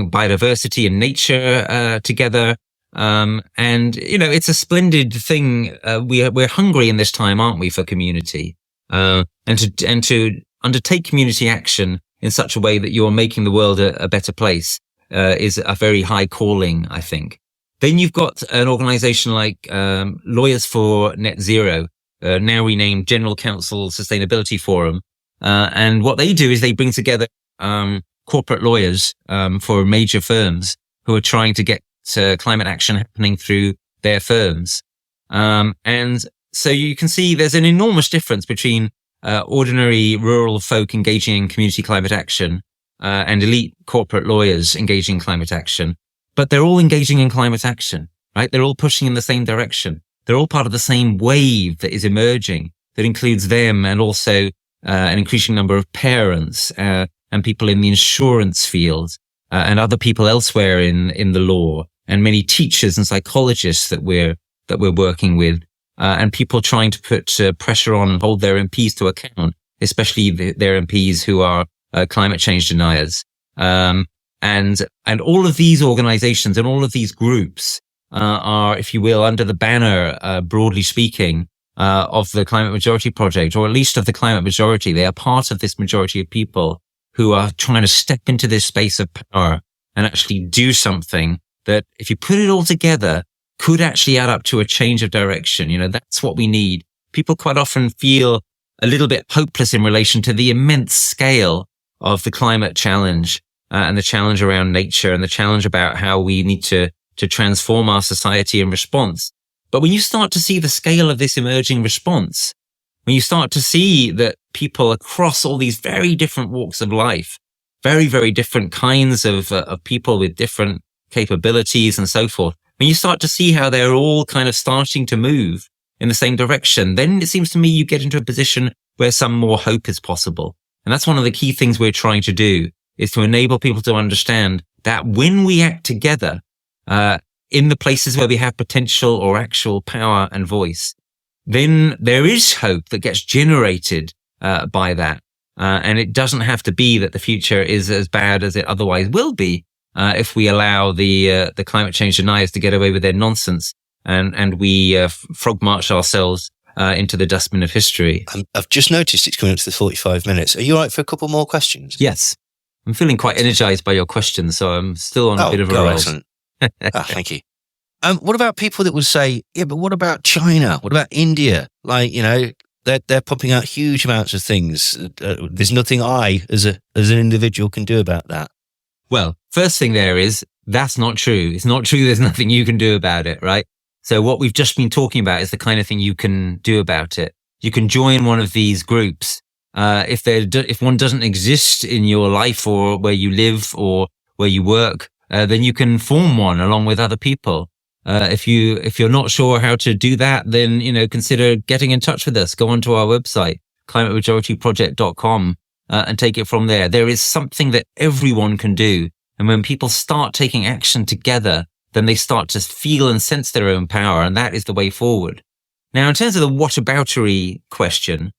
biodiversity and nature together. And it's a splendid thing. We're hungry in this time, aren't we, for community? And to undertake community action in such a way that you're making the world a better place, is a very high calling, I think. Then you've got an organization like, Lawyers for Net Zero, now renamed General Counsel Sustainability Forum. And what they do is they bring together, corporate lawyers, for major firms who are trying to get climate action happening through their firms. And so you can see there's an enormous difference between ordinary rural folk engaging in community climate action and elite corporate lawyers engaging in climate action. But they're all engaging in climate action, right? They're all pushing in the same direction. They're all part of the same wave that is emerging that includes them and also an increasing number of parents and people in the insurance field and other people elsewhere in the law, and many teachers and psychologists that we're working with, and people trying to put pressure on and hold their MPs to account, especially their MPs who are climate change deniers. And all of these organizations and all of these groups are, if you will, under the banner, broadly speaking, of the Climate Majority Project, or at least of the climate majority. They are part of this majority of people who are trying to step into this space of power and actually do something that, if you put it all together, could actually add up to a change of direction. That's what we need. People quite often feel a little bit hopeless in relation to the immense scale of the climate challenge, and the challenge around nature, and the challenge about how we need to transform our society in response. But when you start to see the scale of this emerging response, when you start to see that people across all these very different walks of life, very, very different kinds of people with different capabilities and so forth, when you start to see how they're all kind of starting to move in the same direction, then it seems to me you get into a position where some more hope is possible. And that's one of the key things we're trying to do, is to enable people to understand that when we act together, in the places where we have potential or actual power and voice, then there is hope that gets generated by that. And it doesn't have to be that the future is as bad as it otherwise will be if we allow the climate change deniers to get away with their nonsense and we frog march ourselves into the dustbin of history. I've just noticed it's coming up to the 45 minutes. Are you all right for a couple more questions? Yes. I'm feeling quite energized by your questions, so I'm still on a bit of a roll. Excellent. Thank you. What about people that would say, yeah, but what about China? What about India? Like, they're pumping out huge amounts of things. There's nothing I, as an individual, can do about that. Well, first thing there is, that's not true. It's not true. There's nothing you can do about it, right? So what we've just been talking about is the kind of thing you can do about it. You can join one of these groups. If one doesn't exist in your life or where you live or where you work, then you can form one along with other people. If you're not sure how to do that, then, consider getting in touch with us. Go onto our website, climatemajorityproject.com, and take it from there. There is something that everyone can do. And when people start taking action together, then they start to feel and sense their own power. And that is the way forward. Now, in terms of the whataboutery question,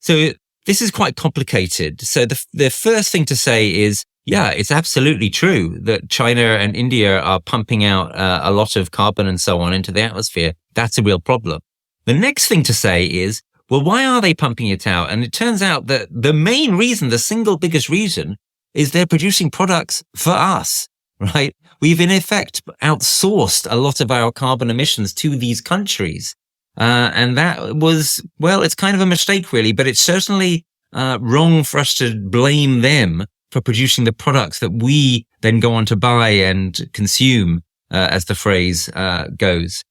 So this is quite complicated. So the first thing to say is, yeah, it's absolutely true that China and India are pumping out a lot of carbon and so on into the atmosphere. That's a real problem. The next thing to say is, well, why are they pumping it out? And it turns out that the main reason, the single biggest reason, is they're producing products for us, right? We've in effect outsourced a lot of our carbon emissions to these countries. And that was, well, it's kind of a mistake really, but it's certainly wrong for us to blame them for producing the products that we then go on to buy and consume, as the phrase goes.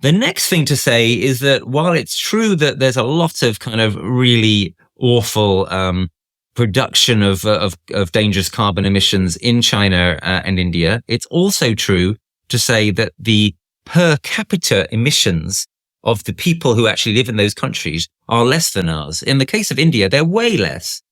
The next thing to say is that while it's true that there's a lot of kind of really awful production of dangerous carbon emissions in China and India, it's also true to say that the per capita emissions of the people who actually live in those countries are less than ours. In the case of India, they're way less.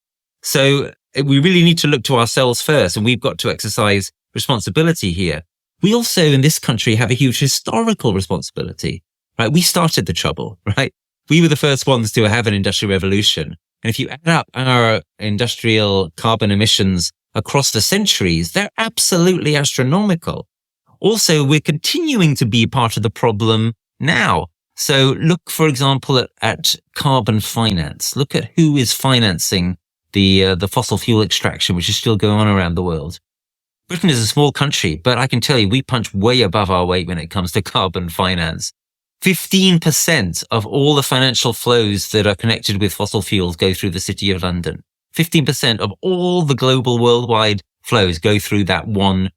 So we really need to look to ourselves first, and we've got to exercise responsibility here. We also in this country have a huge historical responsibility, right? We started the trouble, right? We were the first ones to have an industrial revolution. And if you add up our industrial carbon emissions across the centuries, they're absolutely astronomical. Also, we're continuing to be part of the problem now. So look, for example, at carbon finance. Look at who is financing the fossil fuel extraction, which is still going on around the world. Britain is a small country, but I can tell you we punch way above our weight when it comes to carbon finance. 15% of all the financial flows that are connected with fossil fuels go through the City of London. 15% of all the global worldwide flows go through that one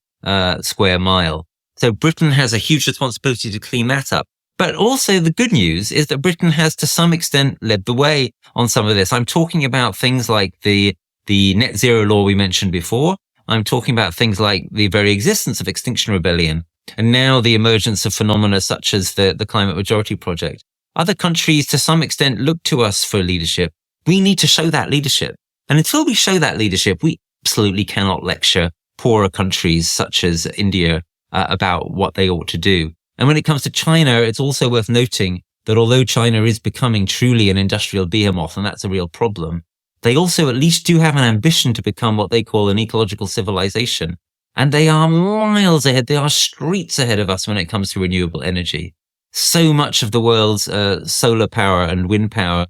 square mile. So Britain has a huge responsibility to clean that up. But also the good news is that Britain has to some extent led the way on some of this. I'm talking about things like the net zero law we mentioned before. I'm talking about things like the very existence of Extinction Rebellion, and now the emergence of phenomena such as the Climate Majority Project. Other countries, to some extent, look to us for leadership. We need to show that leadership. And until we show that leadership, we absolutely cannot lecture poorer countries such as India about what they ought to do. And when it comes to China, it's also worth noting that although China is becoming truly an industrial behemoth, and that's a real problem, they also at least do have an ambition to become what they call an ecological civilization. And they are miles ahead. They are streets ahead of us when it comes to renewable energy. So much of the world's solar power and wind power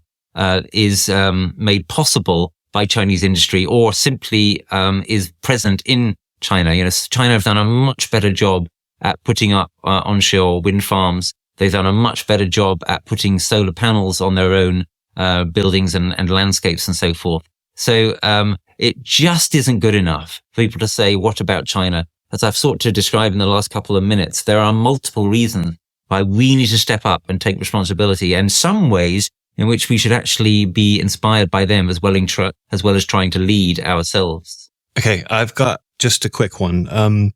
is made possible by Chinese industry, or simply is present in China. You know, China have done a much better job at putting up onshore wind farms. They've done a much better job at putting solar panels on their own buildings and landscapes and so forth. So it just isn't good enough for people to say, what about China? As I've sought to describe in the last couple of minutes, there are multiple reasons why we need to step up and take responsibility, and some ways in which we should actually be inspired by them as well as trying to lead ourselves. Okay, I've got just a quick one.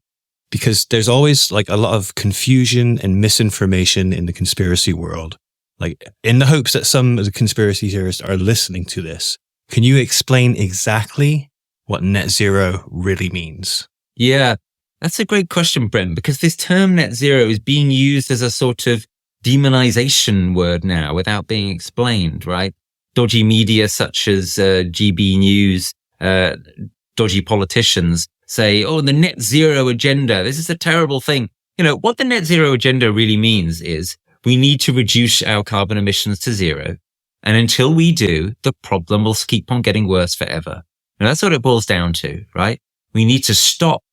Because there's always like a lot of confusion and misinformation in the conspiracy world. Like in the hopes that some of the conspiracy theorists are listening to this, can you explain exactly what net zero really means? Yeah, that's a great question, Brent, because this term net zero is being used as a sort of demonization word now without being explained, right? Dodgy media such as GB News, dodgy politicians say, oh, the net zero agenda, this is a terrible thing. You know, what the net zero agenda really means is we need to reduce our carbon emissions to zero. And until we do, the problem will keep on getting worse forever. And that's what it boils down to, right? We need to stop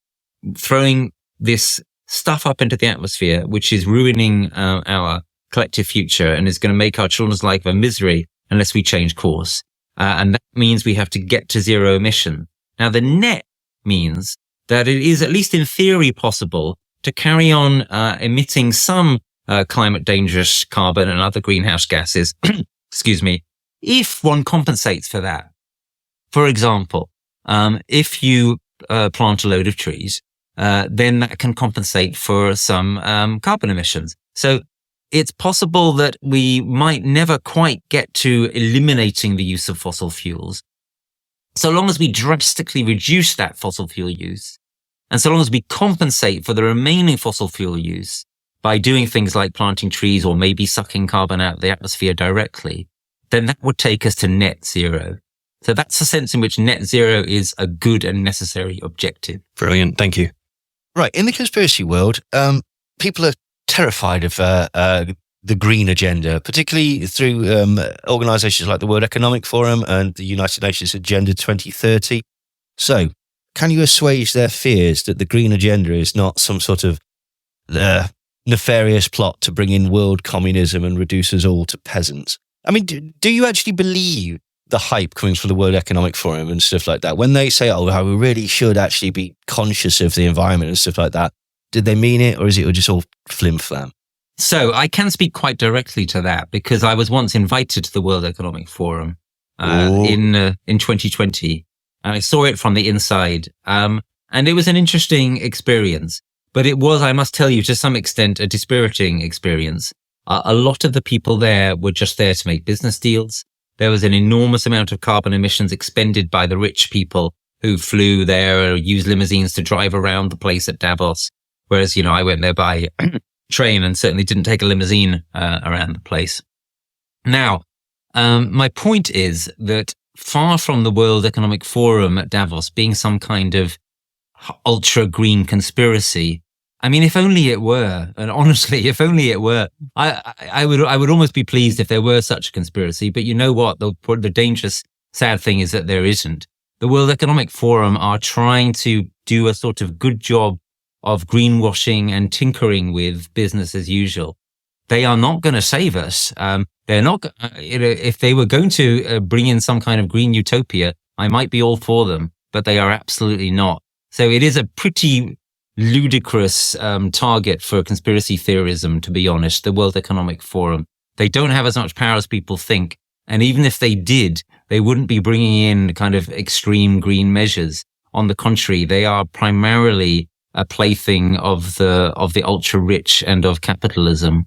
throwing this stuff up into the atmosphere, which is ruining our collective future and is going to make our children's life a misery unless we change course. And that means we have to get to zero emission. Now, the net means that it is, at least in theory, possible to carry on emitting some climate dangerous carbon and other greenhouse gases, excuse me, if one compensates for that. For example, if you plant a load of trees, then that can compensate for some carbon emissions. So it's possible that we might never quite get to eliminating the use of fossil fuels, so long as we drastically reduce that fossil fuel use, and so long as we compensate for the remaining fossil fuel use by doing things like planting trees or maybe sucking carbon out of the atmosphere directly, then that would take us to net zero. So that's the sense in which net zero is a good and necessary objective. Brilliant. Thank you. Right. In the conspiracy world, people are terrified of the green agenda, particularly through organizations like the World Economic Forum and the United Nations Agenda 2030. So can you assuage their fears that the green agenda is not some sort of nefarious plot to bring in world communism and reduce us all to peasants? I mean, do you actually believe the hype coming from the World Economic Forum and stuff like that? When they say, oh, we really should actually be conscious of the environment and stuff like that, did they mean it, or is it just all flim-flam? So I can speak quite directly to that because I was once invited to the World Economic Forum in 2020. And I saw it from the inside. And it was an interesting experience, but it was, I must tell you, to some extent, a dispiriting experience. A lot of the people there were just there to make business deals. There was an enormous amount of carbon emissions expended by the rich people who flew there or used limousines to drive around the place at Davos. Whereas, I went there by train and certainly didn't take a limousine around the place. Now, my point is that far from the World Economic Forum at Davos being some kind of ultra green conspiracy, I mean, if only it were, and honestly, if only it were, I would almost be pleased if there were such a conspiracy. But you know what? The dangerous, sad thing is that there isn't. The World Economic Forum are trying to do a sort of good job of greenwashing and tinkering with business as usual. They are not going to save us. They're not. If they were going to bring in some kind of green utopia, I might be all for them, but they are absolutely not. So it is a pretty ludicrous target for conspiracy theorism, to be honest, the World Economic Forum. They don't have as much power as people think. And even if they did, they wouldn't be bringing in kind of extreme green measures. On the contrary, they are primarily a plaything of the ultra rich and of capitalism.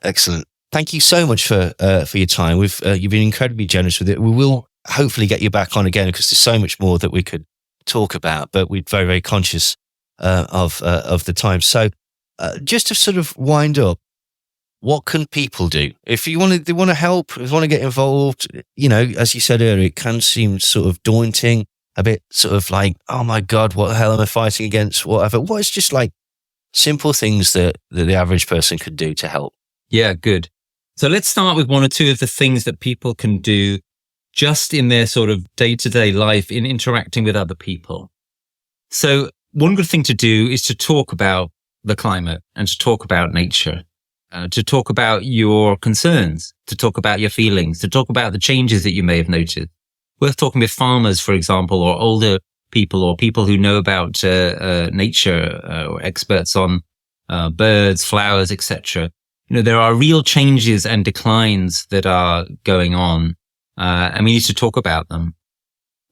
Excellent. Thank you so much for your time. You've been incredibly generous with it. We will hopefully get you back on again because there's so much more that we could talk about, but we're very, very conscious of the time. So just to sort of wind up, what can people do if they want to help, if they want to get involved? As you said earlier, it can seem sort of daunting, a bit sort of like, oh my God, what the hell am I fighting against? Whatever. What is just like simple things that the average person could do to help? Yeah, good. So let's start with one or two of the things that people can do just in their sort of day-to-day life in interacting with other people. So one good thing to do is to talk about the climate and to talk about nature, to talk about your concerns, to talk about your feelings, to talk about the changes that you may have noticed. Worth talking with farmers, for example, or older people or people who know about nature or experts on birds, flowers, etc. There are real changes and declines that are going on, and we need to talk about them.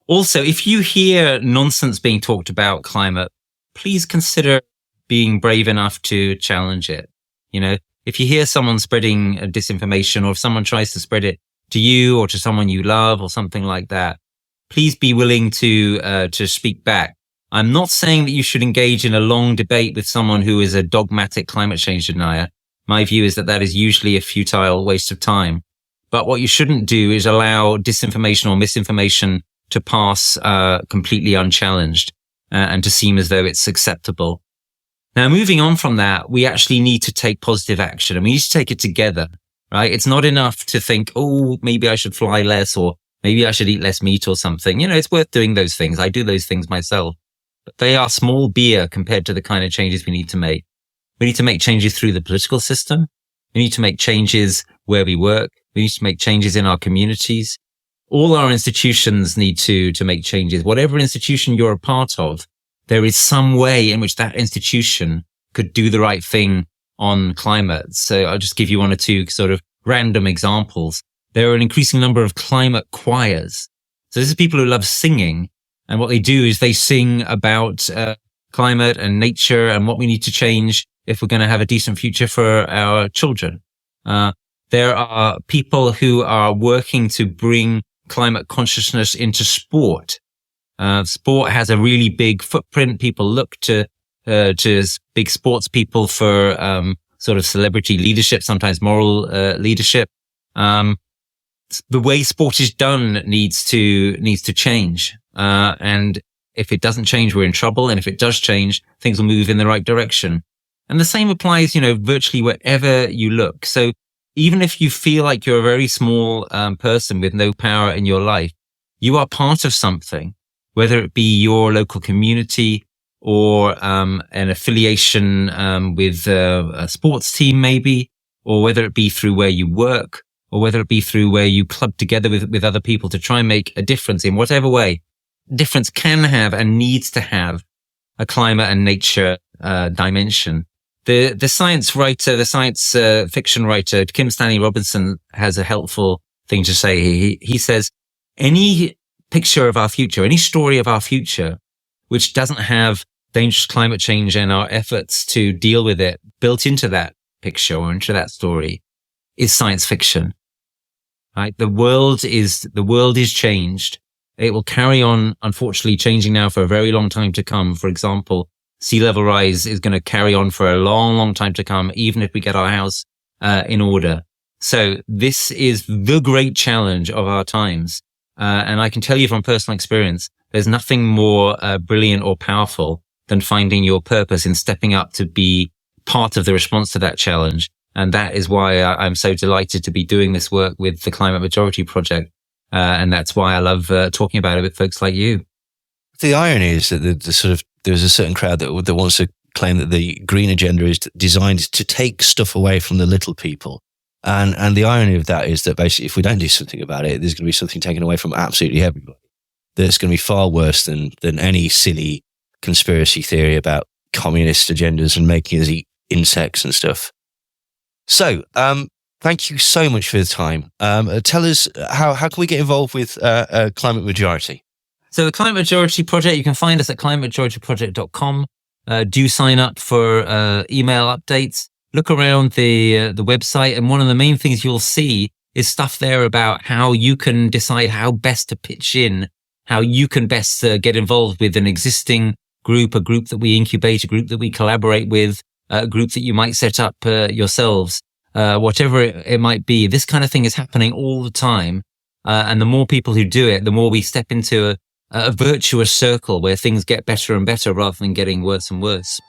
Also, if you hear nonsense being talked about climate, please consider being brave enough to challenge it. If you hear someone spreading disinformation, or if someone tries to spread it to you or to someone you love or something like that, please be willing to speak back. I'm not saying that you should engage in a long debate with someone who is a dogmatic climate change denier. My view is that is usually a futile waste of time. But what you shouldn't do is allow disinformation or misinformation to pass completely unchallenged and to seem as though it's acceptable. Now, moving on from that, we actually need to take positive action, and we need to take it together, right? It's not enough to think, oh, maybe I should fly less, or maybe I should eat less meat or something. It's worth doing those things. I do those things myself, but they are small beer compared to the kind of changes we need to make. We need to make changes through the political system. We need to make changes where we work. We need to make changes in our communities. All our institutions need to make changes. Whatever institution you're a part of, there is some way in which that institution could do the right thing on climate. So I'll just give you one or two sort of random examples. There are an increasing number of climate choirs. So this is people who love singing. And what they do is they sing about climate and nature and what we need to change if we're going to have a decent future for our children. There are people who are working to bring climate consciousness into sport. Sport has a really big footprint. People look to big sports people for sort of celebrity leadership, sometimes moral leadership. the way sport is done needs to change. And if it doesn't change, we're in trouble. And if it does change, things will move in the right direction. And the same applies, virtually wherever you look. So even if you feel like you're a very small person with no power in your life, you are part of something, whether it be your local community or an affiliation with a sports team maybe, or whether it be through where you work, or whether it be through where you club together with other people to try and make a difference in whatever way. Difference can have and needs to have a climate and nature dimension. The science writer, the science fiction writer, Kim Stanley Robinson, has a helpful thing to say. He says, any picture of our future, any story of our future, which doesn't have dangerous climate change and our efforts to deal with it built into that picture or into that story, is science fiction. Right? The world is changed. It will carry on, unfortunately, changing now for a very long time to come. For example, sea level rise is going to carry on for a long, long time to come, even if we get our house in order. So this is the great challenge of our times. And I can tell you from personal experience, there's nothing more brilliant or powerful than finding your purpose and stepping up to be part of the response to that challenge. And that is why I'm so delighted to be doing this work with the Climate Majority Project. And that's why I love talking about it with folks like you. The irony is that there's a certain crowd that wants to claim that the green agenda is designed to take stuff away from the little people. And the irony of that is that basically if we don't do something about it, there's going to be something taken away from absolutely everybody. That's going to be far worse than any silly conspiracy theory about communist agendas and making us eat insects and stuff. So, thank you so much for the time. Tell us, how can we get involved with Climate Majority? So the Climate Majority Project, you can find us at climatemajorityproject.com. Do sign up for email updates. Look around the website, and one of the main things you'll see is stuff there about how you can decide how best to pitch in, how you can best get involved with an existing group, a group that we incubate, a group that we collaborate with, a group that you might set up yourselves, whatever it might be. This kind of thing is happening all the time. And the more people who do it, the more we step into a virtuous circle where things get better and better rather than getting worse and worse.